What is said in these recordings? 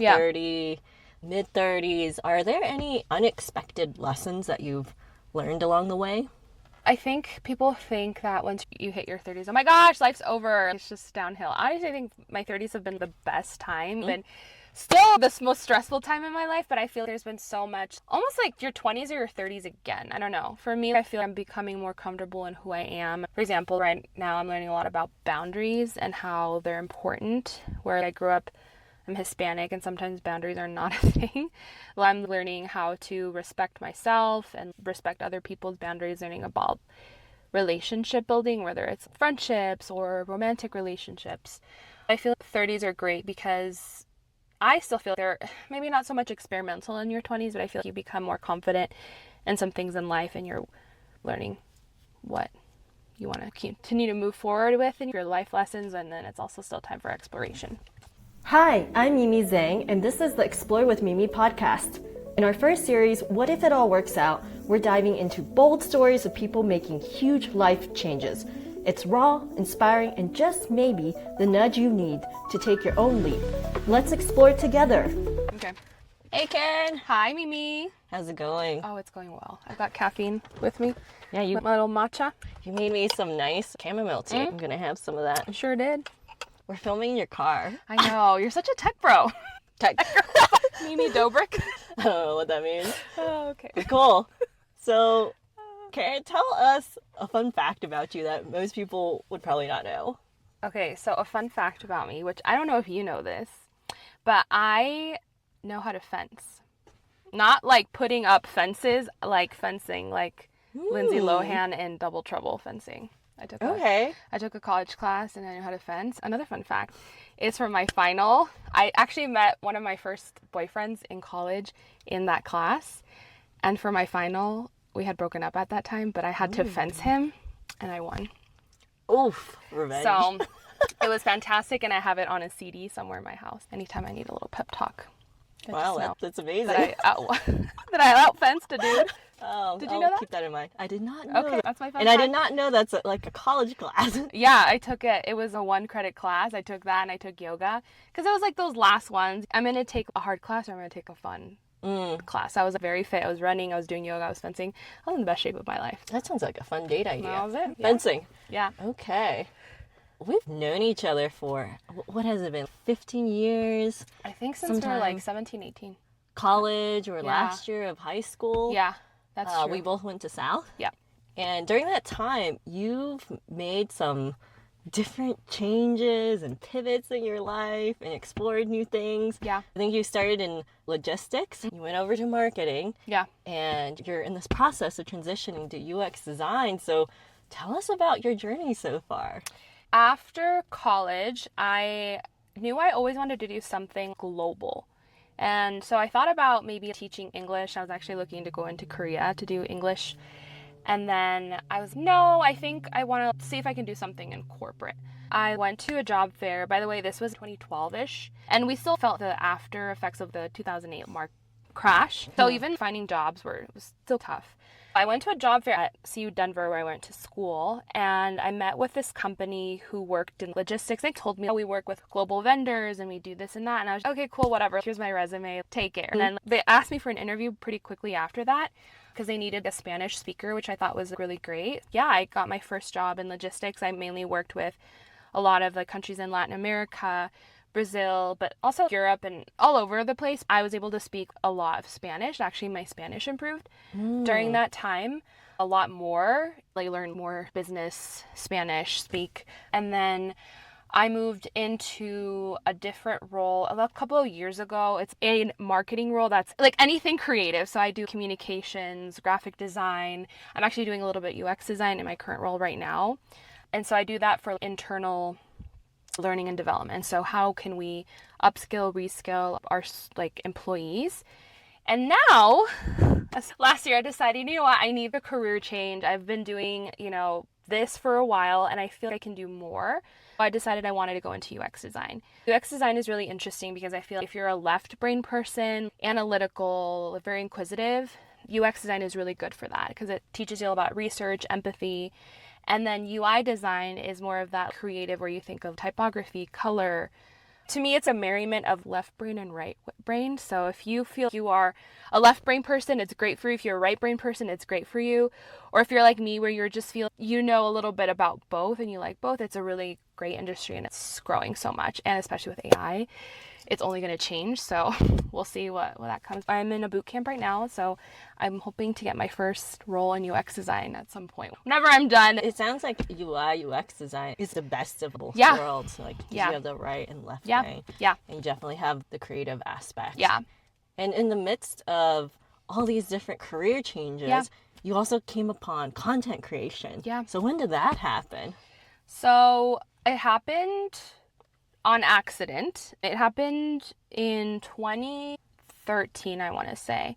Yeah. 30, mid-30s. Are there any unexpected lessons that you've learned along the way? I think people think that once you hit your 30s, oh my gosh, life's over. It's just downhill. Honestly, I think my 30s have been the best time. Been still the most stressful time in my life, but I feel there's been so much, almost like your 20s or your 30s again. I don't know. For me, I feel I'm becoming more comfortable in who I am. For example, right now I'm learning a lot about boundaries and how they're important. Where I grew up, I'm Hispanic, and sometimes boundaries are not a thing. Well, I'm learning how to respect myself and respect other people's boundaries, learning about relationship building, whether it's friendships or romantic relationships. I feel 30s are great because I still feel they're maybe not so much experimental in your 20s, but I feel like you become more confident in some things in life and you're learning what you want to continue to move forward with in your life lessons, and then it's also still time for exploration. Hi, I'm Mimi Zhang, and this is the Explore with Mimi podcast. In our first series, What If It All Works Out, we're diving into bold stories of people making huge life changes. It's raw, inspiring, and just maybe the nudge you need to take your own leap. Let's explore together. Okay. Hey, Caren. Hi, Mimi. How's it going? Oh, it's going well. I've got caffeine with me. Yeah, you My little matcha. made me some nice chamomile tea. I'm going to have some of that. I sure did. We're filming in your car. I know. You're such a tech bro. Tech. Mimi Dobrik. I don't know what that means. Oh, okay. Cool. So, Caren, tell us a fun fact about you that most people would probably not know. Okay, so a fun fact about me, which I don't know if you know this, but I know how to fence. Not like putting up fences, like fencing, like Lindsay Lohan in Double Trouble fencing. I took a college class and I know how to fence. Another fun fact is for my final, I actually met one of my first boyfriends in college in that class. And for my final, we had broken up at that time, but I had to fence him and I won. Oof, revenge. So it was fantastic, and I have it on a CD somewhere in my house. Anytime I need a little pep talk. Wow, that's amazing. That I out-fenced a dude. Oh, Did you know that? Keep that in mind. I did not know. Okay, that's my fun And fact. I did not know that's like a college class. Yeah, I took it. It was a 1-credit class. I took that and I took yoga because it was like those last ones. I'm going to take a hard class or I'm going to take a fun class. I was very fit. I was running. I was doing yoga. I was fencing. I was in the best shape of my life. That sounds like a fun date idea. That was it. Yeah. Fencing. Yeah. Okay. We've known each other for, what has it been, 15 years? I think since we were like 17, 18. College or last year of high school. Yeah, that's true. We both went to South. Yeah. And during that time, you've made some different changes and pivots in your life and explored new things. Yeah. I think you started in logistics. You went over to marketing. Yeah. And you're in this process of transitioning to UX design. So tell us about your journey so far. After college, I knew I always wanted to do something global. And so I thought about maybe teaching English. I was actually looking to go into Korea to do English. And then I think I want to see if I can do something in corporate. I went to a job fair. By the way, this was 2012-ish. And we still felt the after effects of the 2008 crash. So even finding jobs was still tough. I went to a job fair at CU Denver where I went to school, and I met with this company who worked in logistics. They told me, we work with global vendors and we do this and that. And I was okay, cool, whatever. Here's my resume. Take it. And then they asked me for an interview pretty quickly after that because they needed a Spanish speaker, which I thought was really great. Yeah, I got my first job in logistics. I mainly worked with a lot of the countries in Latin America, Brazil, but also Europe and all over the place. I was able to speak a lot of Spanish. Actually, my Spanish improved during that time a lot more. I learned more business Spanish speak. And then I moved into a different role a couple of years ago. It's a marketing role that's like anything creative. So I do communications, graphic design. I'm actually doing a little bit UX design in my current role right now. And so I do that for internal learning and development. So how can we upskill, reskill our employees? And now, last year I decided, you know what, I need a career change. I've been doing, this for a while and I feel like I can do more. I decided I wanted to go into UX design. UX design is really interesting because I feel if you're a left brain person, analytical, very inquisitive, UX design is really good for that because it teaches you about research, empathy. And then UI design is more of that creative where you think of typography, color, To me, it's a merriment of left brain and right brain. So if you feel you are a left brain person, it's great for you. If you're a right brain person, it's great for you. Or if you're like me, where you're just feel you know a little bit about both and you like both, it's a really great industry and it's growing so much. And especially with AI, it's only going to change. So we'll see what that comes. I'm in a boot camp right now, so I'm hoping to get my first role in UX design at some point. Whenever I'm done. It sounds like UI, UX design is the best of both Yeah. worlds. Like, you Yeah. have the right and left Yeah. brain. Yeah. And you definitely have the creative aspect. Yeah. And in the midst of all these different career changes, Yeah. you also came upon content creation. Yeah. So when did that happen? So it happened on accident. It happened in 2013, I want to say.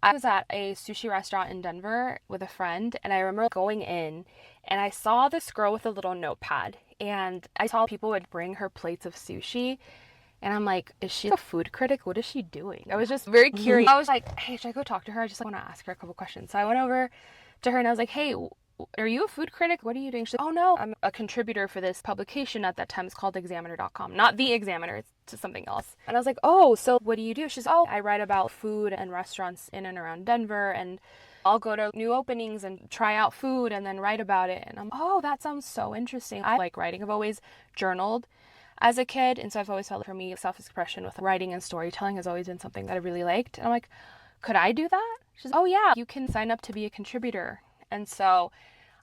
I was at a sushi restaurant in Denver with a friend, and I remember going in and I saw this girl with a little notepad, and I saw people would bring her plates of sushi. And I'm like, is she a food critic? What is she doing? I was just very curious. I was like, hey, should I go talk to her? I just want to ask her a couple questions. So I went over to her and I was like, hey, are you a food critic? What are you doing? She's like, oh no, I'm a contributor for this publication at that time. It's called examiner.com. Not the Examiner, it's just something else. And I was like, oh, so what do you do? She's, oh, I write about food and restaurants in and around Denver, and I'll go to new openings and try out food and then write about it. And I'm, oh, that sounds so interesting. I like writing. I've always journaled as a kid, and so I've always felt, for me, self-expression with writing and storytelling has always been something that I really liked. And I'm like, could I do that? She's, oh yeah, you can sign up to be a contributor. And so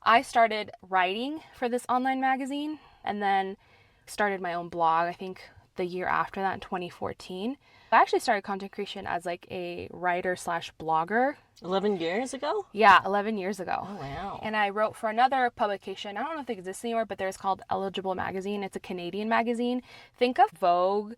I started writing for this online magazine and then started my own blog, I think the year after that in 2014. I actually started content creation as like a writer slash blogger. 11 years ago? Yeah, 11 years ago. Oh, wow. And I wrote for another publication. I don't know if it exists anymore, but there's called Eligible Magazine. It's a Canadian magazine. Think of Vogue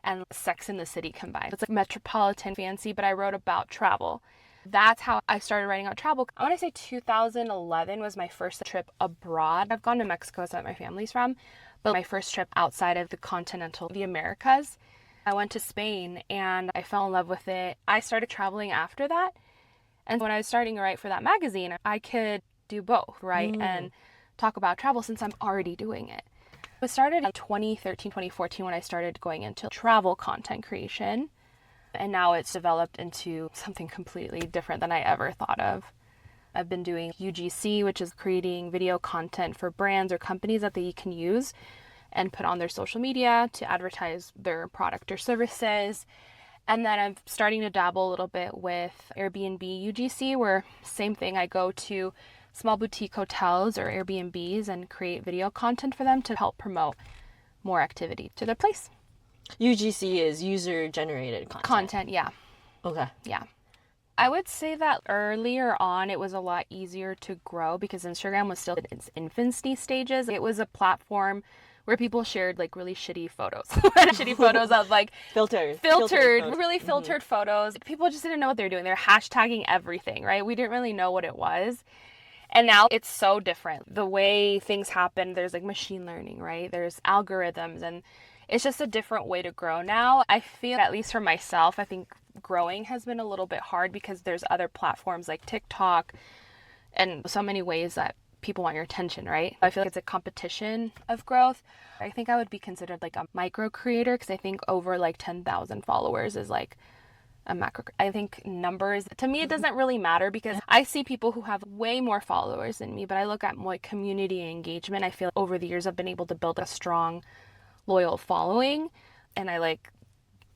and Sex and the City combined. It's like metropolitan fancy, but I wrote about travel. That's how I started writing about travel. I want to say 2011 was my first trip abroad. I've gone to Mexico, so that my family's from, but my first trip outside of the Americas. I went to Spain and I fell in love with it. I started traveling after that. And when I was starting to write for that magazine, I could do both, right? And talk about travel since I'm already doing it. It started in 2013, 2014 when I started going into travel content creation. And now it's developed into something completely different than I ever thought of. I've been doing UGC, which is creating video content for brands or companies that they can use and put on their social media to advertise their product or services. And then I'm starting to dabble a little bit with Airbnb UGC, where same thing, I go to small boutique hotels or Airbnbs and create video content for them to help promote more activity to their place. UGC is user-generated content. Content, yeah. Okay. Yeah. I would say that earlier on, it was a lot easier to grow because Instagram was still in its infancy stages. It was a platform where people shared like really shitty photos. Shitty photos of like Filtered, really filtered photos. People just didn't know what they were doing. They're hashtagging everything, right? We didn't really know what it was. And now it's so different. The way things happen, there's like machine learning, right? There's algorithms, and it's just a different way to grow now. I feel, at least for myself, I think growing has been a little bit hard because there's other platforms like TikTok and so many ways that people want your attention, right? I feel like it's a competition of growth. I think I would be considered like a micro creator because I think over like 10,000 followers is like a macro. I think numbers, to me, it doesn't really matter because I see people who have way more followers than me, but I look at my community engagement. I feel over the years I've been able to build a strong, loyal following, and I like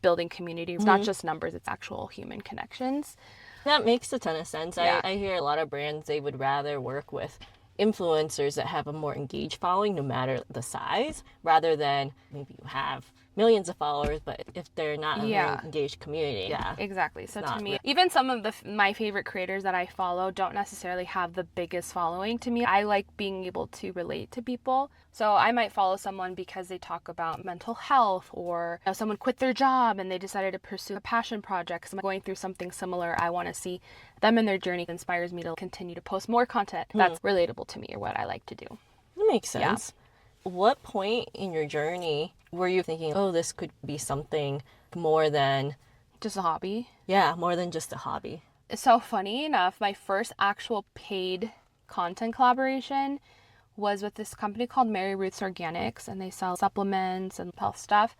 building community. It's not just numbers, it's actual human connections. That makes a ton of sense. Yeah. I hear a lot of brands, they would rather work with influencers that have a more engaged following, no matter the size, rather than maybe you have millions of followers, but if they're not a very engaged community. Yeah, exactly. So to me, really. even some of my favorite creators that I follow don't necessarily have the biggest following. To me, I like being able to relate to people. So I might follow someone because they talk about mental health, or someone quit their job and they decided to pursue a passion project. So I'm going through something similar. I want to see them in their journey. It inspires me to continue to post more content that's relatable to me or what I like to do. That makes sense. What point in your journey were you thinking, oh, this could be something more than just a hobby? Yeah, more than just a hobby. So funny enough, my first actual paid content collaboration was with this company called Mary Ruth's Organics, and they sell supplements and health stuff.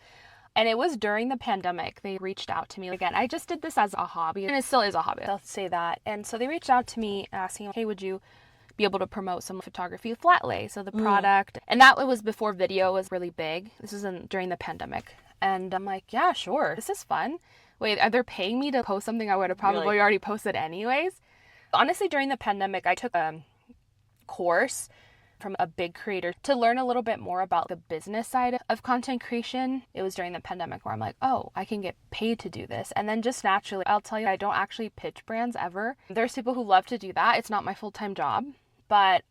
And it was during the pandemic. They reached out to me. Again, I just did this as a hobby, and it still is a hobby. I'll say that. And so they reached out to me asking, hey, would you be able to promote some photography flat lay, so the product. And that was before video was really big. This was during the pandemic. And I'm like, yeah, sure. This is fun. Wait, are they paying me to post something I would have probably already posted anyways? Honestly, during the pandemic, I took a course from a big creator to learn a little bit more about the business side of content creation. It was during the pandemic where I'm like, oh, I can get paid to do this. And then just naturally, I'll tell you, I don't actually pitch brands ever. There's people who love to do that. It's not my full-time job, but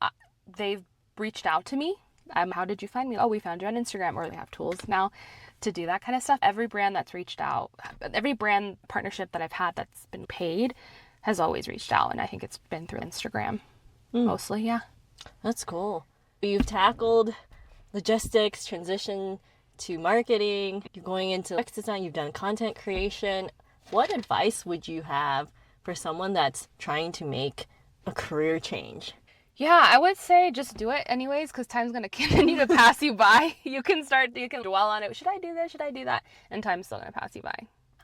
they've reached out to me. How did you find me? Oh, we found you on Instagram. Or they have tools now to do that kind of stuff. Every brand that's reached out, every brand partnership that I've had that's been paid has always reached out. And I think it's been through Instagram mostly, yeah. That's cool. You've tackled logistics, transition to marketing, you're going into UX design, you've done content creation. What advice would you have for someone that's trying to make a career change? Yeah, I would say just do it anyways, because time's going to continue to pass you by. You can dwell on it. Should I do this? Should I do that? And time's still going to pass you by.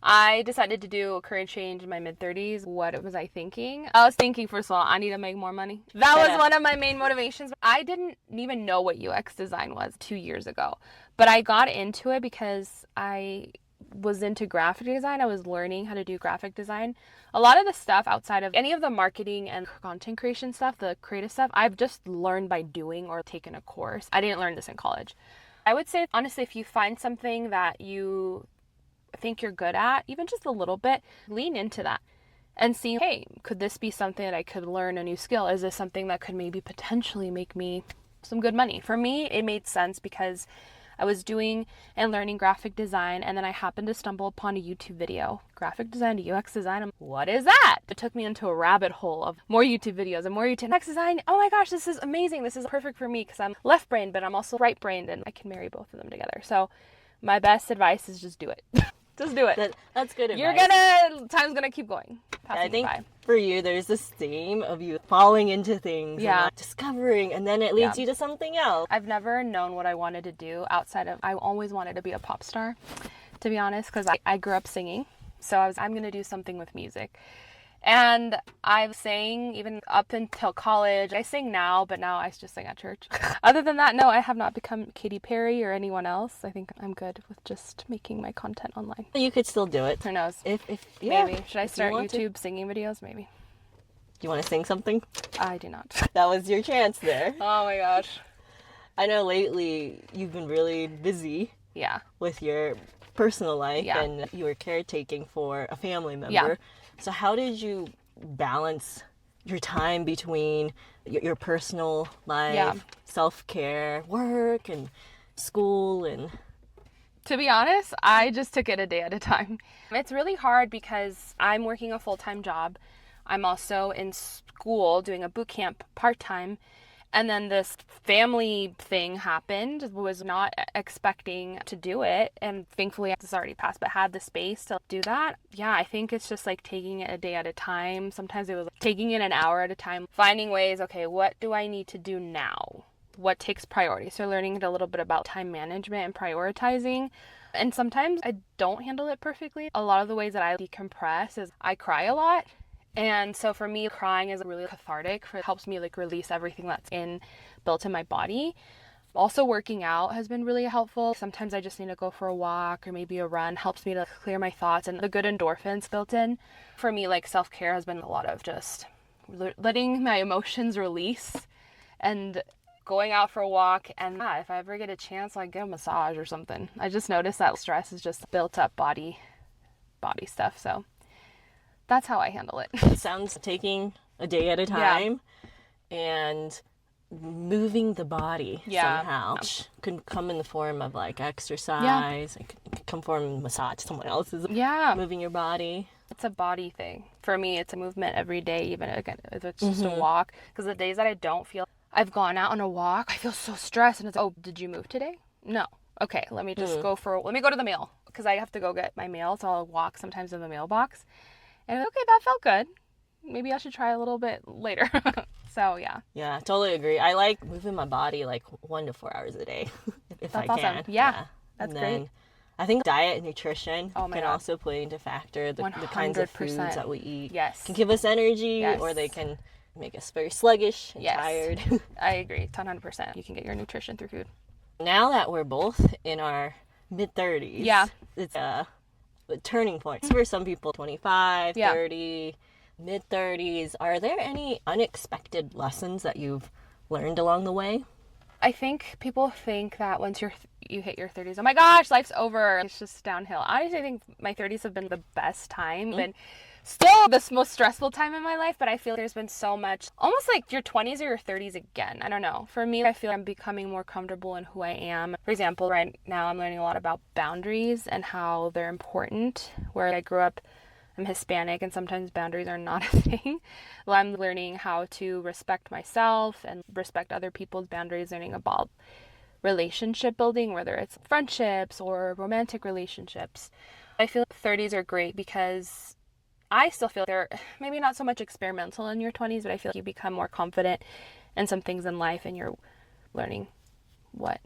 I decided to do a career change in my mid-30s. What was I thinking? I was thinking, first of all, I need to make more money. That was one of my main motivations. I didn't even know what UX design was 2 years ago. But I got into it because I was into graphic design. I was learning how to do graphic design. A lot of the stuff outside of any of the marketing and content creation stuff, the creative stuff, I've just learned by doing or taken a course. I didn't learn this in college. I would say, honestly, if you find something that you think you're good at, even just a little bit, lean into that and see, hey, could this be something that I could learn a new skill? Is this something that could maybe potentially make me some good money? For me, it made sense because I was doing and learning graphic design, and then I happened to stumble upon a YouTube video, graphic design to UX design. What is that? It took me into a rabbit hole of more YouTube videos and more YouTube UX design. Oh my gosh, this is amazing. This is perfect for me because I'm left-brained, but I'm also right-brained, and I can marry both of them together. So my best advice is just do it. Just do it. That's good advice. Time's gonna keep going. I think for you, there's this theme of you falling into things and not discovering, and then it leads you to something else. I've never known what I wanted to do outside of, I always wanted to be a pop star, to be honest, because I grew up singing. So I'm gonna do something with music. And I've sang even up until college. I sing now, but now I just sing at church. Other than that, no, I have not become Katy Perry or anyone else. I think I'm good with just making my content online. You could still do it. Who knows? Maybe. Should I start YouTube singing videos? Maybe. Do you want to sing something? I do not. That was your chance there. Oh my gosh. I know lately you've been really busy. Yeah. With your personal life, and you were caretaking for a family member. Yeah. So how did you balance your time between your personal life, self-care, work, and school? And to be honest, I just took it a day at a time. It's really hard because I'm working a full-time job. I'm also in school doing a boot camp part-time. And then this family thing happened. Was not expecting to do it. And thankfully, it's already passed, but had the space to do that. Yeah, I think it's just like taking it a day at a time. Sometimes it was like taking it an hour at a time. Finding ways, okay, what do I need to do now? What takes priority? So learning a little bit about time management and prioritizing. And sometimes I don't handle it perfectly. A lot of the ways that I decompress is I cry a lot. And so for me, crying is really cathartic. It helps me like release everything that's built in my body. Also, working out has been really helpful. Sometimes I just need to go for a walk or maybe a run. Helps me to clear my thoughts and the good endorphins built in. For me, like self-care has been a lot of just letting my emotions release and going out for a walk. And if I ever get a chance, I'll get a massage or something. I just noticed that stress is just built up body stuff. So that's how I handle it. It sounds taking a day at a time and moving the body somehow. Which can come in the form of like exercise. It can come from massage. Someone else is moving your body. It's a body thing. For me, it's a movement every day, even again, if it's just a walk. Because the days that I don't feel, I've gone out on a walk, I feel so stressed. And it's, oh, did you move today? No. Okay, let me just let me go to the mail. Because I have to go get my mail, so I'll walk sometimes in the mailbox. And okay, that felt good. Maybe I should try a little bit later. So, yeah. Yeah, totally agree. I like moving my body like 1 to 4 hours a day if that's I awesome. can. Yeah, that's and great. Then I think diet and nutrition Oh my can God. also play into factor. The kinds of foods 100%. that we eat Yes. can give us energy, Yes. or they can make us very sluggish and Yes. tired. I agree, 100%. You can get your nutrition through food. Now that we're both in our mid-30s, Yeah. it's a turning point. For some people, 25, Yeah. 30, mid-30s, are there any unexpected lessons that you've learned along the way? I think people think that once you hit your 30s, oh my gosh, life's over. It's just downhill. Honestly, I think my 30s have been the best time. And still the most stressful time in my life, but I feel there's been so much, almost like your 20s or your 30s again. I don't know. For me, I feel I'm becoming more comfortable in who I am. For example, right now I'm learning a lot about boundaries and how they're important. Where I grew up, I'm Hispanic, and sometimes boundaries are not a thing. Well, I'm learning how to respect myself and respect other people's boundaries, learning about relationship building, whether it's friendships or romantic relationships. I feel 30s are great because I still feel they're maybe not so much experimental in your 20s, but I feel like you become more confident in some things in life and you're learning what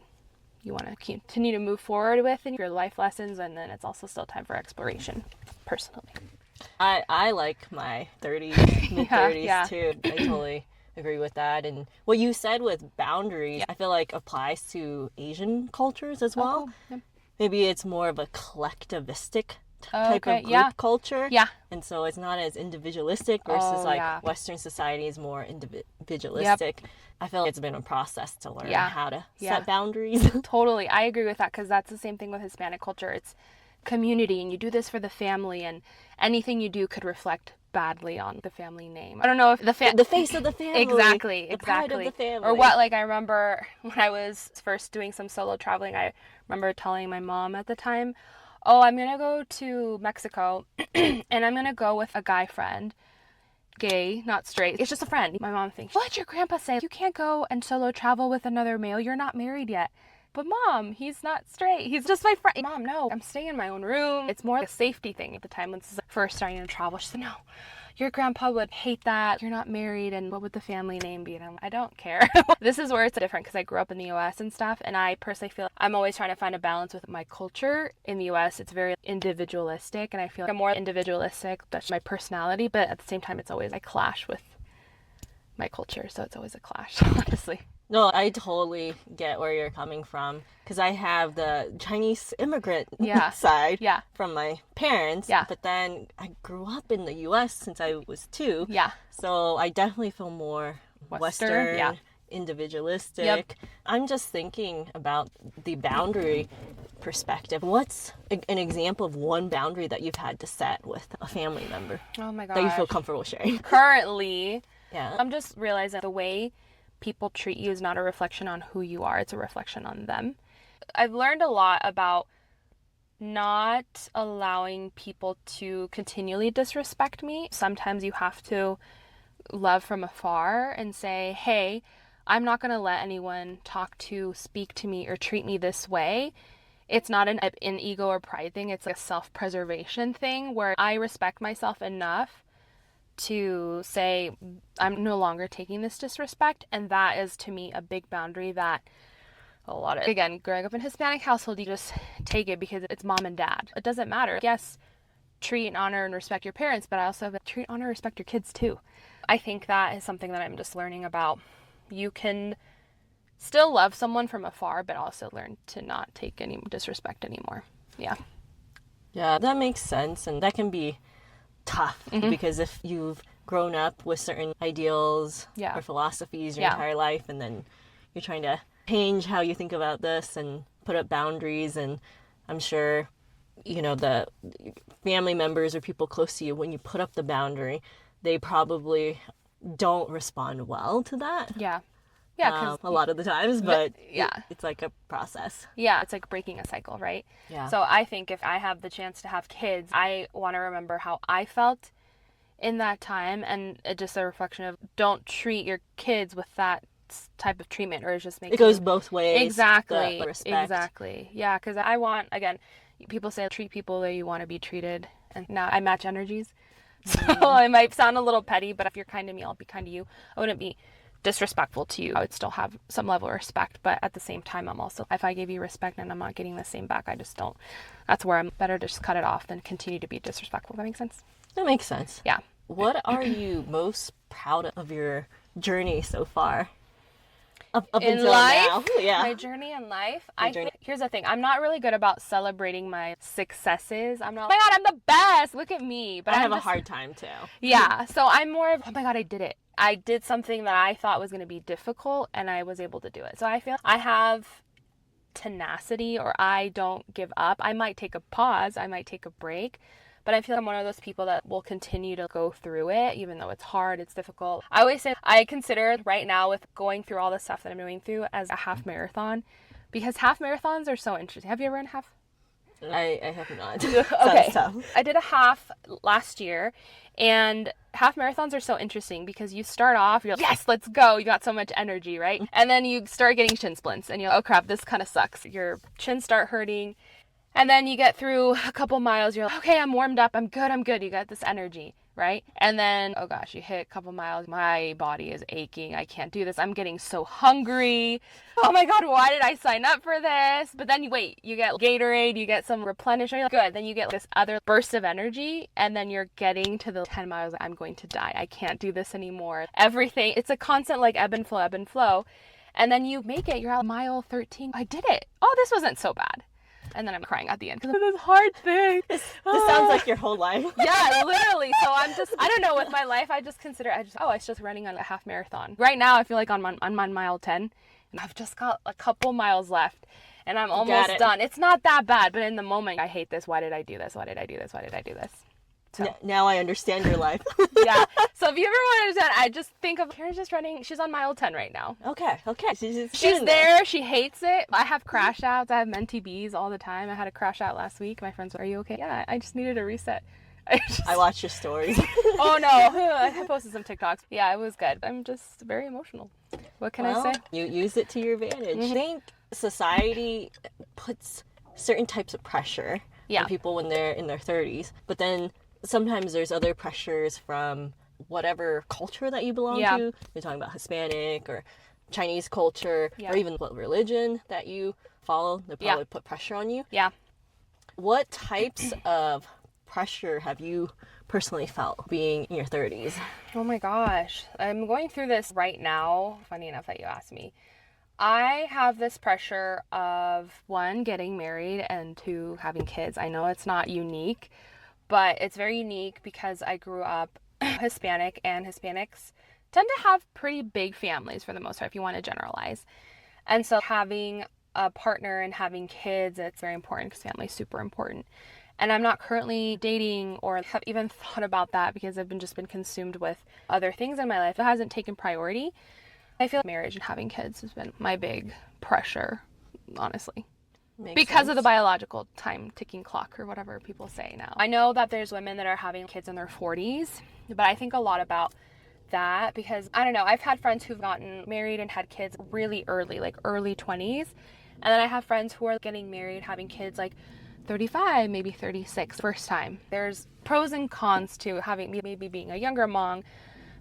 you want to continue to move forward with in your life lessons, and then it's also still time for exploration, personally. I like my 30s, mid-30s yeah. too. I totally agree with that. And what you said with boundaries, I feel like applies to Asian cultures as well. cool. Yep. Maybe it's more of a collectivistic type of group culture. Yeah. And so it's not as individualistic versus Western society is more individualistic. Yep. I feel like it's been a process to learn how to set boundaries. Totally. I agree with that, because that's the same thing with Hispanic culture. It's community, and you do this for the family, and anything you do could reflect badly on the family name. I don't know if the face of the family. Exactly. Pride of the family. Or what, like I remember when I was first doing some solo traveling, I remember telling my mom at the time, oh, I'm going to go to Mexico and I'm going to go with a guy friend. Gay, not straight. It's just a friend. My mom thinks, what'd your grandpa say? You can't go and solo travel with another male. You're not married yet. But Mom, he's not straight. He's just my friend. Mom, no, I'm staying in my own room. It's more a safety thing at the time when this is first starting to travel. She said, no, your grandpa would hate that. You're not married, and what would the family name be? And I'm like, I don't care. This is where it's different, because I grew up in the U.S. and stuff, and I personally feel I'm always trying to find a balance with my culture. In the U.S., it's very individualistic, and I feel like I'm more individualistic. That's my personality, but at the same time, it's always I clash with my culture, so it's always a clash, honestly. No, I totally get where you're coming from, because I have the Chinese immigrant side from my parents, but then I grew up in the U.S. since I was 2, so I definitely feel more Western individualistic. Yep. I'm just thinking about the boundary perspective. What's an example of one boundary that you've had to set with a family member? Oh my gosh. That you feel comfortable sharing? Currently, I'm just realizing the way people treat you is not a reflection on who you are, it's a reflection on them. I've learned a lot about not allowing people to continually disrespect me. Sometimes you have to love from afar and say, hey, I'm not going to let anyone speak to me or treat me this way. It's not an ego or pride thing. It's like a self-preservation thing where I respect myself enough to say I'm no longer taking this disrespect, and that is to me a big boundary that again, growing up in a Hispanic household, you just take it because it's mom and dad. It doesn't matter. Yes, treat and honor and respect your parents, but I also treat, honor, respect your kids too. I think that is something that I'm just learning about. You can still love someone from afar, but also learn to not take any disrespect anymore. Yeah, that makes sense, and that can be tough because if you've grown up with certain ideals or philosophies your entire life, and then you're trying to change how you think about this and put up boundaries, and I'm sure the family members or people close to you, when you put up the boundary, they probably don't respond well to that. Because a lot of the times, but it's like a process. It's like breaking a cycle, right? So I think if I have the chance to have kids, I want to remember how I felt in that time, and it's just a reflection of don't treat your kids with that type of treatment, or it's just making it goes both ways. Exactly. The respect. Exactly. Yeah, because I want, again, people say treat people the way you want to be treated, and now I match energies. So it might sound a little petty, but if you're kind to me, I'll be kind to you. I wouldn't be disrespectful to you, I would still have some level of respect. But at the same time, I'm also, if I give you respect and I'm not getting the same back, I just don't. That's where I'm better to just cut it off than continue to be disrespectful. That makes sense? That makes sense. Yeah. What are you most proud of your journey so far? Up in until life, now. Yeah. My journey in life. Here's the thing. I'm not really good about celebrating my successes. I'm not, oh my God, I'm the best. Look at me. But I have a hard time too. Yeah. So I'm more of, oh my God, I did it. I did something that I thought was going to be difficult and I was able to do it. So I feel I have tenacity, or I don't give up. I might take a pause. I might take a break. But I feel like I'm one of those people that will continue to go through it, even though it's hard, it's difficult. I always say I consider right now, with going through all the stuff that I'm going through, as a half marathon, because half marathons are so interesting. Have you ever run half? I have not. Okay. I did a half last year, and half marathons are so interesting because you start off, you're like, yes, let's go. You got so much energy, right? And then you start getting shin splints, and you're like, oh crap, this kind of sucks. Your chins start hurting. And then you get through a couple miles, you're like, okay, I'm warmed up, I'm good, you got this energy, right? And then, oh gosh, you hit a couple miles, my body is aching, I can't do this, I'm getting so hungry, oh my God, why did I sign up for this? But then you get Gatorade, you get some replenishment, you're like, good, then you get this other burst of energy, and then you're getting to the 10 miles, I'm going to die, I can't do this anymore. Everything, it's a constant like ebb and flow, and then you make it, you're at mile 13, I did it, oh, this wasn't so bad. And then I'm crying at the end because of this hard thing. This sounds like your whole life. Yeah, literally. So I don't know, with my life, I just consider, it's just running on a half marathon. Right now, I feel like I'm on mile 10, and I've just got a couple miles left, and I'm almost done. It's not that bad, but in the moment, I hate this. Why did I do this? Why did I do this? Why did I do this? So. Now I understand your life. Yeah. So if you ever want to understand, I just think of Karen's just running. She's on mile 10 right now. Okay. She's there. She hates it. I have crash outs. I have mentee Bs all the time. I had a crash out last week. My friends were, are you okay? Yeah, I just needed a reset. I watched your stories. Oh no. I posted some TikToks. Yeah, it was good. I'm just very emotional. What can I say? You use it to your advantage. I think society puts certain types of pressure on people when they're in their 30s, but then sometimes there's other pressures from whatever culture that you belong to. You're talking about Hispanic or Chinese culture, or even what religion that you follow. They probably put pressure on you. Yeah. What types of pressure have you personally felt being in your 30s? Oh my gosh. I'm going through this right now. Funny enough that you asked me. I have this pressure of, one, getting married, and two, having kids. I know it's not unique, but it's very unique because I grew up Hispanic, and Hispanics tend to have pretty big families for the most part, if you want to generalize. And so having a partner and having kids, it's very important because family is super important. And I'm not currently dating or have even thought about that because I've just been consumed with other things in my life. It hasn't taken priority. I feel like marriage and having kids has been my big pressure, honestly. Because of the biological time ticking clock, or whatever people say now. I know that there's women that are having kids in their 40s, but I think a lot about that because, I don't know, I've had friends who've gotten married and had kids really early, like early 20s. And then I have friends who are getting married, having kids like 35, maybe 36, first time. There's pros and cons to having maybe being a younger mom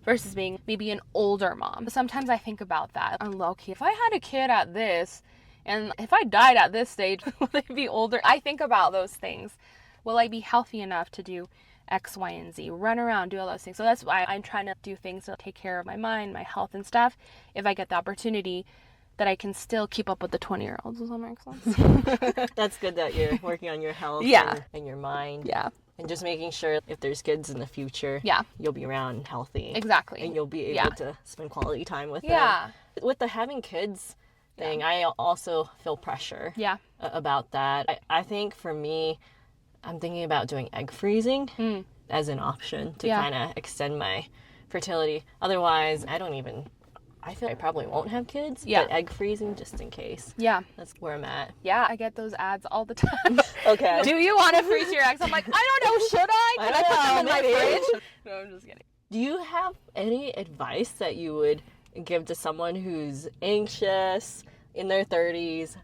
versus being maybe an older mom. Sometimes I think about that. I'm low-key, if I had a kid at this, and if I died at this stage, will they be older? I think about those things. Will I be healthy enough to do X, Y, and Z? Run around, do all those things. So that's why I'm trying to do things to take care of my mind, my health and stuff. If I get the opportunity, that I can still keep up with the 20-year-olds. Does that make sense? That's good that you're working on your health and your mind. Yeah. And just making sure if there's kids in the future, you'll be around healthy. Exactly. And you'll be able to spend quality time with them. With the having kids thing, I also feel pressure about that. I think for me, I'm thinking about doing egg freezing as an option to kind of extend my fertility. Otherwise, I feel I probably won't have kids, but egg freezing just in case. Yeah. That's where I'm at. Yeah, I get those ads all the time. Okay. Do you want to freeze your eggs? I'm like, I don't know, should I? Can I put them in my fridge? No, I'm just kidding. Do you have any advice that you would give to someone who's anxious, in their 30s,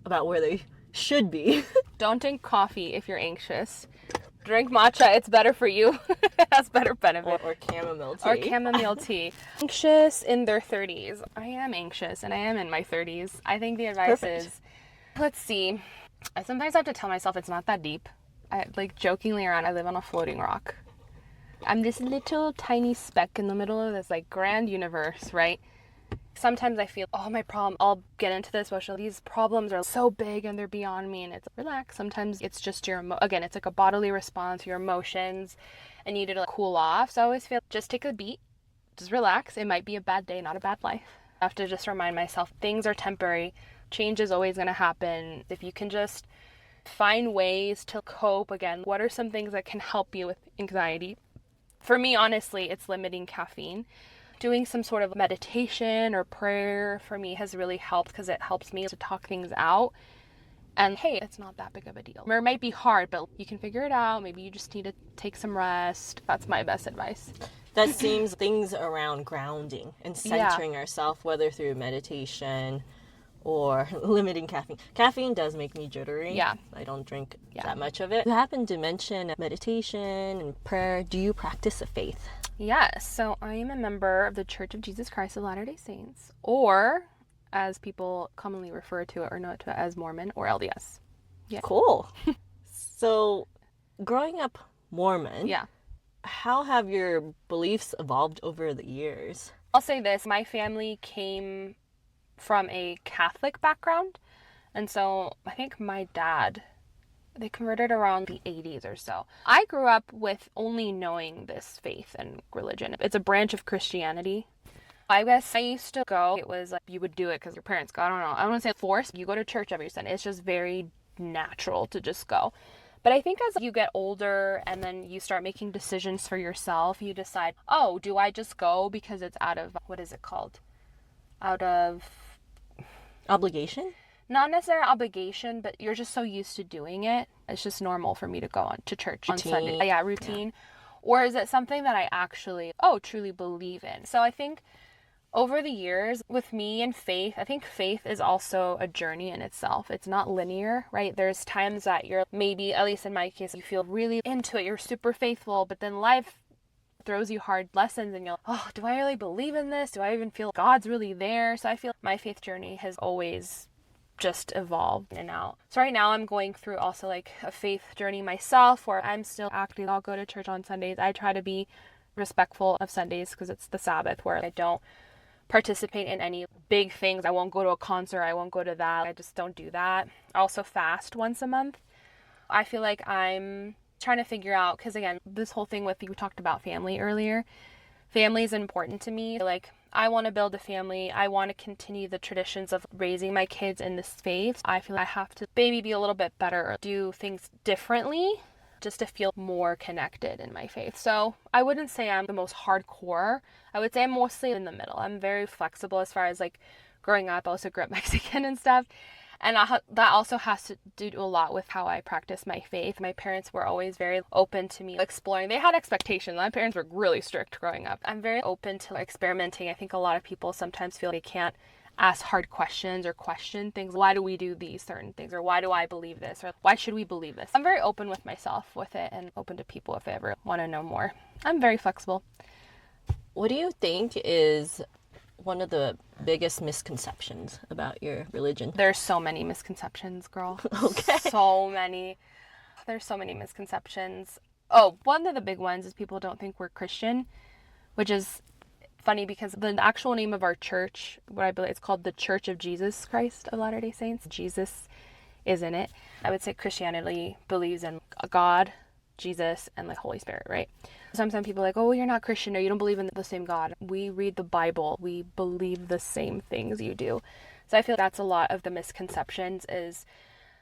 about where they should be? Don't drink coffee if you're anxious. Drink matcha, it's better for you. It has better benefits. Or chamomile tea. Or chamomile tea. Anxious in their 30s. I am anxious and I am in my 30s. I think the advice is, let's see. I sometimes have to tell myself it's not that deep. I like jokingly around, I live on a floating rock. I'm this little tiny speck in the middle of this like grand universe, right? Sometimes I feel, oh, my problem, I'll get into this emotional. These problems are so big and they're beyond me, and it's relax. Sometimes it's just again, it's like a bodily response, your emotions, and you need to like, cool off. So I always feel, just take a beat, just relax. It might be a bad day, not a bad life. I have to just remind myself things are temporary. Change is always going to happen. If you can just find ways to cope, again, what are some things that can help you with anxiety? For me, honestly, it's limiting caffeine. Doing some sort of meditation or prayer for me has really helped because it helps me to talk things out. And hey, it's not that big of a deal. Or it might be hard, but you can figure it out. Maybe you just need to take some rest. That's my best advice. That seems things around grounding and centering ourselves, whether through meditation or limiting caffeine. Caffeine does make me jittery. Yeah. I don't drink that much of it. You happen to mention meditation and prayer. Do you practice a faith? Yes. So I am a member of the Church of Jesus Christ of Latter-day Saints, or as people commonly refer to it or know it as Mormon or LDS. Yeah. Cool. So growing up Mormon, how have your beliefs evolved over the years? I'll say this. My family came from a Catholic background. And so I think my dad, they converted around the 80s or so. I grew up with only knowing this faith and religion. It's a branch of Christianity. I guess I used to go, it was like you would do it because your parents go, I don't know, I don't want to say forced. You go to church every Sunday. It's just very natural to just go. But I think as you get older and then you start making decisions for yourself, you decide, oh, do I just go because it's out of, what is it called? Out of obligation? Not necessarily obligation, but you're just so used to doing it. It's just normal for me to go to church on Sunday. Yeah, routine. Yeah. Or is it something that I actually, truly believe in? So I think over the years with me and faith, I think faith is also a journey in itself. It's not linear, right? There's times that you're maybe, at least in my case, you feel really into it. You're super faithful, but then life throws you hard lessons and you're like, oh, do I really believe in this? Do I even feel God's really there? So I feel my faith journey has always just evolved in and out. So right now I'm going through also like a faith journey myself where I'm still active. I'll go to church on Sundays. I try to be respectful of Sundays because it's the Sabbath where I don't participate in any big things. I won't go to a concert. I won't go to that. I just don't do that. I also fast once a month. I feel like I'm trying to figure out, because again, this whole thing with, we talked about family earlier. Family is important to me. Like, I want to build a family. I want to continue the traditions of raising my kids in this faith. I feel like I have to maybe be a little bit better or do things differently just to feel more connected in my faith. So I wouldn't say I'm the most hardcore. I would say I'm mostly in the middle. I'm very flexible as far as like growing up. I also grew up Mexican and stuff. And that also has to do a lot with how I practice my faith. My parents were always very open to me exploring. They had expectations. My parents were really strict growing up. I'm very open to experimenting. I think a lot of people sometimes feel they can't ask hard questions or question things. Why do we do these certain things? Or why do I believe this? Or why should we believe this? I'm very open with myself with it and open to people if they ever want to know more. I'm very flexible. What do you think is one of the biggest misconceptions about your religion? There's so many misconceptions, girl. Okay. So many. There's so many misconceptions. Oh, one of the big ones is people don't think we're Christian, which is funny because the actual name of our church, what I believe, it's called the Church of Jesus Christ of Latter-day Saints. Jesus is in it. I would say Christianity believes in God, Jesus, and the Holy Spirit, right? Sometimes people are like, oh, well, you're not Christian or you don't believe in the same God. We read the Bible. We believe the same things you do. So I feel that's a lot of the misconceptions is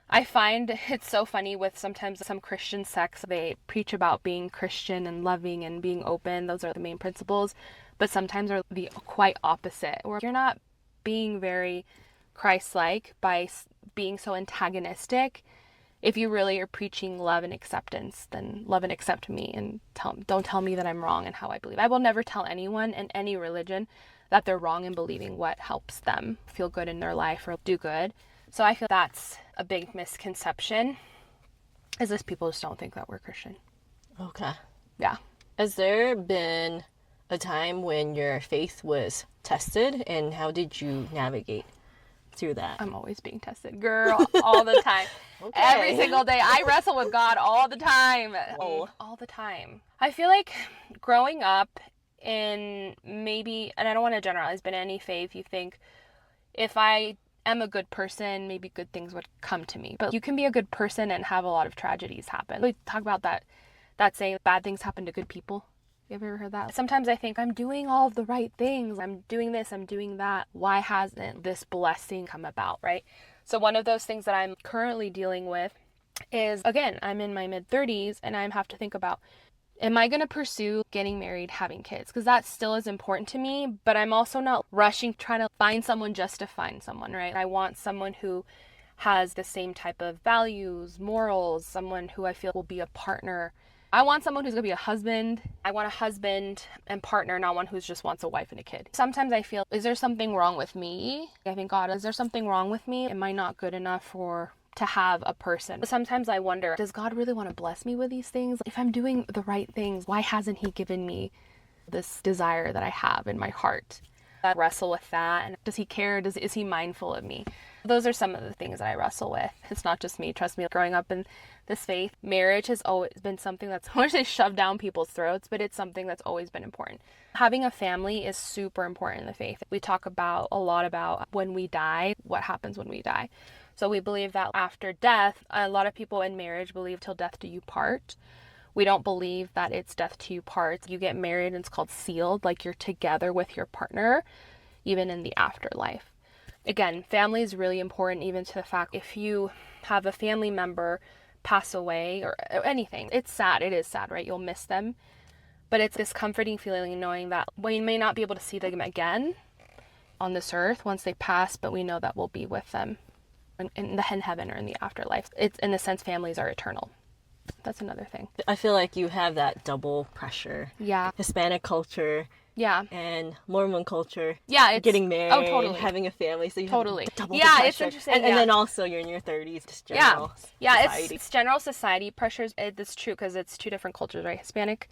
I find it's so funny with sometimes some Christian sects, they preach about being Christian and loving and being open. Those are the main principles. But sometimes are the quite opposite, where you're not being very Christ-like by being so antagonistic. If you really are preaching love and acceptance, then love and accept me and don't tell me that I'm wrong in how I believe. I will never tell anyone in any religion that they're wrong in believing what helps them feel good in their life or do good. So I feel that's a big misconception, is this people just don't think that we're Christian. Okay. Yeah. Has there been a time when your faith was tested, and how did you navigate through that? I'm always being tested, girl, all the time. Okay. Every single day. I wrestle with God all the time. Whoa. All the time. I feel like growing up in maybe, and I don't want to generalize, but in any faith, you think if I am a good person, maybe good things would come to me. But you can be a good person and have a lot of tragedies happen. We talk about that saying, bad things happen to good people. You ever heard that? Sometimes I think I'm doing all of the right things. I'm doing this, I'm doing that. Why hasn't this blessing come about, right? So one of those things that I'm currently dealing with is, again, I'm in my mid-30s and I have to think about, am I going to pursue getting married, having kids? Because that still is important to me, but I'm also not rushing, trying to find someone just to find someone, right? I want someone who has the same type of values, morals, someone who I feel will be a partner. I want someone who's going to be a husband. I want a husband and partner, not one who just wants a wife and a kid. Sometimes I feel, is there something wrong with me? I think, God, is there something wrong with me? Am I not good enough to have a person? Sometimes I wonder, does God really want to bless me with these things? If I'm doing the right things, why hasn't he given me this desire that I have in my heart? I wrestle with that. And does he care? Is he mindful of me? Those are some of the things that I wrestle with. It's not just me. Trust me, growing up in this faith, marriage has always been something that's, I want to say shoved down people's throats, but it's something that's always been important. Having a family is super important in the faith. We talk a lot about when we die, what happens when we die. So we believe that after death, a lot of people in marriage believe till death do you part. We don't believe that it's death to you part. You get married and it's called sealed, like you're together with your partner, even in the afterlife. Again, family is really important, even to the fact if you have a family member pass away or anything, it's sad. It is sad, right? You'll miss them. But it's this comforting feeling knowing that we may not be able to see them again on this earth once they pass, but we know that we'll be with them in heaven or in the afterlife. It's, in a sense, families are eternal. That's another thing. I feel like you have that double pressure. Yeah. Hispanic culture. Yeah. And Mormon culture. Yeah. It's getting married. Oh, totally. Having a family. So you totally. have double Yeah, the it's pressure. interesting. And then also you're in your 30s. Just general society. It's general society pressures. It's true because it's two different cultures, right? Hispanic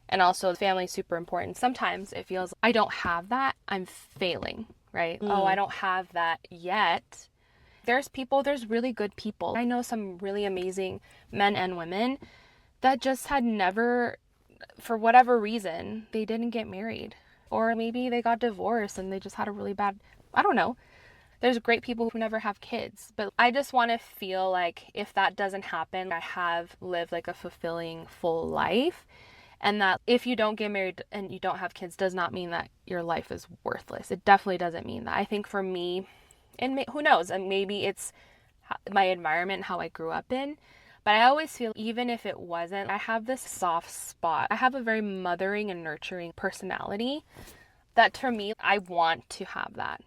and also family is super important. Sometimes it feels I don't have that. I'm failing, right? Oh, I don't have that yet. There's really good people. I know some really amazing men and women that just had never, for whatever reason, they didn't get married. Or maybe they got divorced and they just had a really bad, I don't know. There's great people who never have kids. But I just want to feel like if that doesn't happen, I have lived like a fulfilling, full life. And that if you don't get married and you don't have kids does not mean that your life is worthless. It definitely doesn't mean that. I think for me, and who knows, and maybe it's my environment, how I grew up in. But I always feel even if it wasn't, I have this soft spot. I have a very mothering and nurturing personality that for me, I want to have that.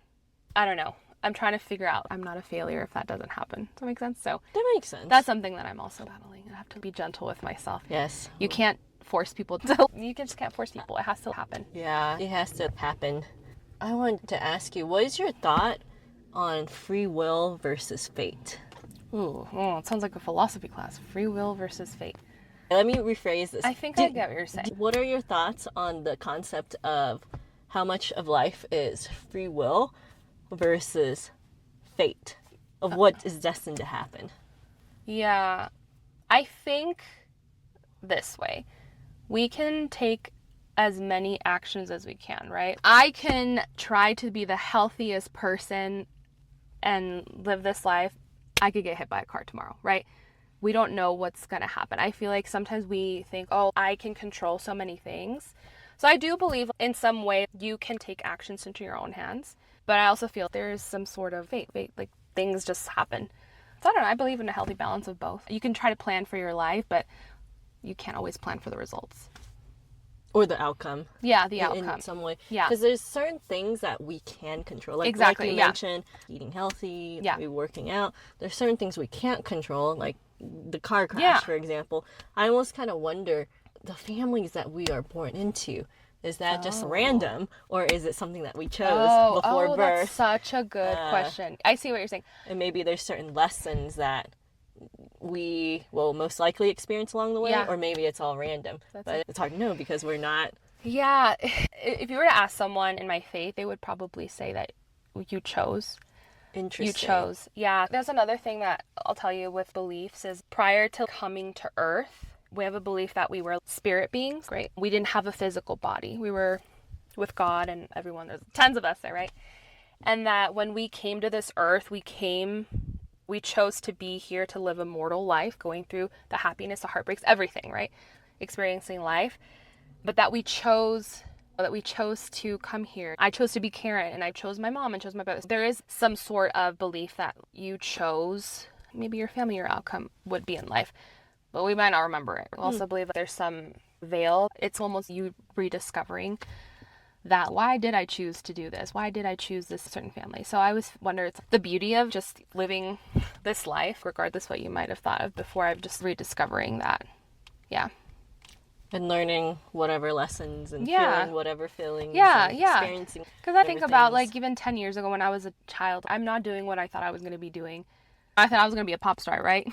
I don't know. I'm trying to figure out I'm not a failure if that doesn't happen. Does that make sense? So that makes sense. That's something that I'm also battling. I have to be gentle with myself. Yes. You can't force people to, just can't force people. It has to happen. Yeah, it has to happen. I wanted to ask you, what is your thought on free will versus fate? Ooh, it sounds like a philosophy class. Free will versus fate. Let me rephrase this. I think I get what you're saying. What are your thoughts on the concept of how much of life is free will versus fate, of what is destined to happen? Yeah, I think this way. We can take as many actions as we can, right? I can try to be the healthiest person and live this life. I could get hit by a car tomorrow, right? We don't know what's going to happen. I feel like sometimes we think, oh, I can control so many things. So I do believe in some way you can take actions into your own hands. But I also feel there is some sort of fate, like things just happen. So I don't know. I believe in a healthy balance of both. You can try to plan for your life, but you can't always plan for the results. Or the outcome. Yeah, the outcome. In some way. Yeah. Because there's certain things that we can control. Like you mentioned, eating healthy, maybe working out. There's certain things we can't control, like the car crash, for example. I almost kind of wonder, the families that we are born into, is that just random, or is it something that we chose before birth? That's such a good question. I see what you're saying. And maybe there's certain lessons that we will most likely experience along the way, Yeah. or maybe it's all random. But it's hard to know because we're not. Yeah. If you were to ask someone in my faith, they would probably say that you chose. Interesting. You chose. Yeah. There's another thing that I'll tell you with beliefs is prior to coming to earth, we have a belief that we were spirit beings, right? We didn't have a physical body. We were with God and everyone. There's tons of us there, right? And that when we came to this earth, we chose to be here to live a mortal life, going through the happiness, the heartbreaks, everything, right? Experiencing life. But that we chose to come here. I chose to be Caren, and I chose my mom and chose my brother. There is some sort of belief that you chose, maybe your family, your outcome would be in life, but we might not remember it. I also believe that there's some veil. It's almost you rediscovering that, why did I choose to do this? Why did I choose this certain family? So I always wonder, it's the beauty of just living this life, regardless what you might have thought of before. I'm just rediscovering that. Yeah. And learning whatever lessons and Yeah. feeling whatever feelings. Yeah, and yeah. Experiencing. Because I think about, things. like, even 10 years ago when I was a child, I'm not doing what I thought I was going to be doing. I thought I was going to be a pop star, right?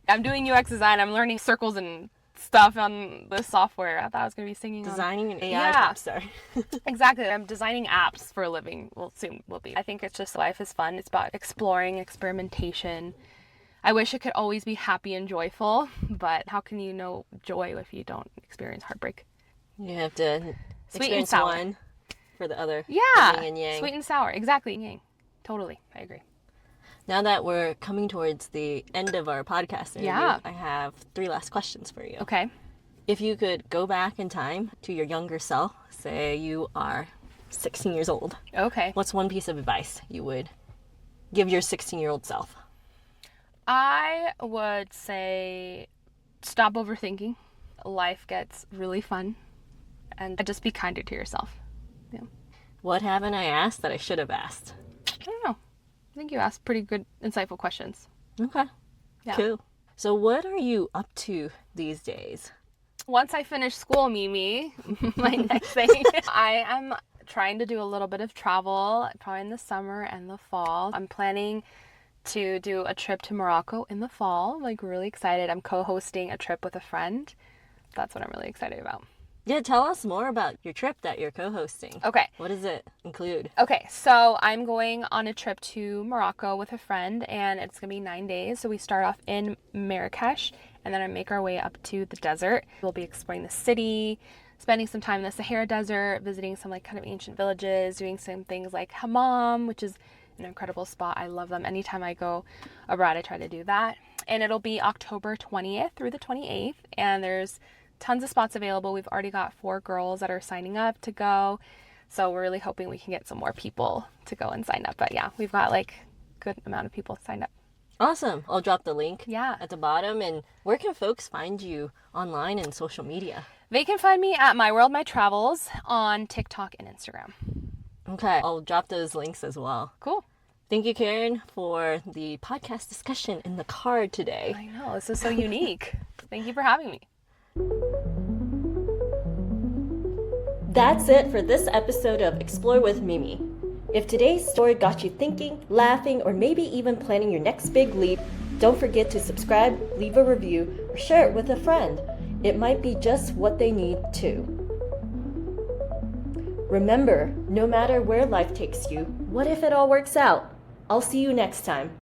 I'm doing UX design. I'm learning circles and stuff on the software. I thought I was going to be singing Designing an AI pop star. Exactly. I'm designing apps for a living. Well, soon will be. I think it's just, life is fun. It's about exploring, experimentation. I wish it could always be happy and joyful, but how can you know joy if you don't experience heartbreak? You have to Sweet and experience sour. one for the other. Yeah. Yin and yang. Sweet and sour. Exactly. Yang. Totally. I agree. Now that we're coming towards the end of our podcast interview, Yeah. I have 3 last questions for you. Okay. If you could go back in time to your younger self, say you are 16 years old, Okay. what's one piece of advice you would give your 16-year-old self? I would say stop overthinking. Life gets really fun, and just be kinder to yourself. Yeah. What haven't I asked that I should have asked? I don't know. I think you asked pretty good, insightful questions. Okay. Yeah. Cool. So what are you up to these days? Once I finish school, Mimi, my next thing, I am trying to do a little bit of travel, probably in the summer and the fall. I'm planning to do a trip to Morocco in the fall. I'm, like, really excited. I'm co-hosting a trip with a friend. That's what I'm really excited about. Yeah, tell us more about your trip that you're co-hosting. Okay. What does it include? Okay, so I'm going on a trip to Morocco with a friend, and it's going to be 9 days. So we start off in Marrakesh, and then I make our way up to the desert. We'll be exploring the city, spending some time in the Sahara Desert, visiting some, like, kind of ancient villages, doing some things like hammam, which is an incredible spot. I love them. Anytime I go abroad, I try to do that. And it'll be October 20th through the 28th, and there's tons of spots available. We've already got 4 girls that are signing up to go. So we're really hoping we can get some more people to go and sign up. But yeah, we've got, like, good amount of people signed up. Awesome. I'll drop the link Yeah. at the bottom. And where can folks find you online and social media? They can find me at My World, My Travels on TikTok and Instagram. Okay. I'll drop those links as well. Cool. Thank you, Caren, for the podcast discussion in the car today. I know, this is so unique. Thank you for having me. That's it for this episode of Explore with Mimi. If today's story got you thinking, laughing, or maybe even planning your next big leap, don't forget to subscribe, leave a review, or share it with a friend. It might be just what they need too. Remember, no matter where life takes you, what if it all works out? I'll see you next time.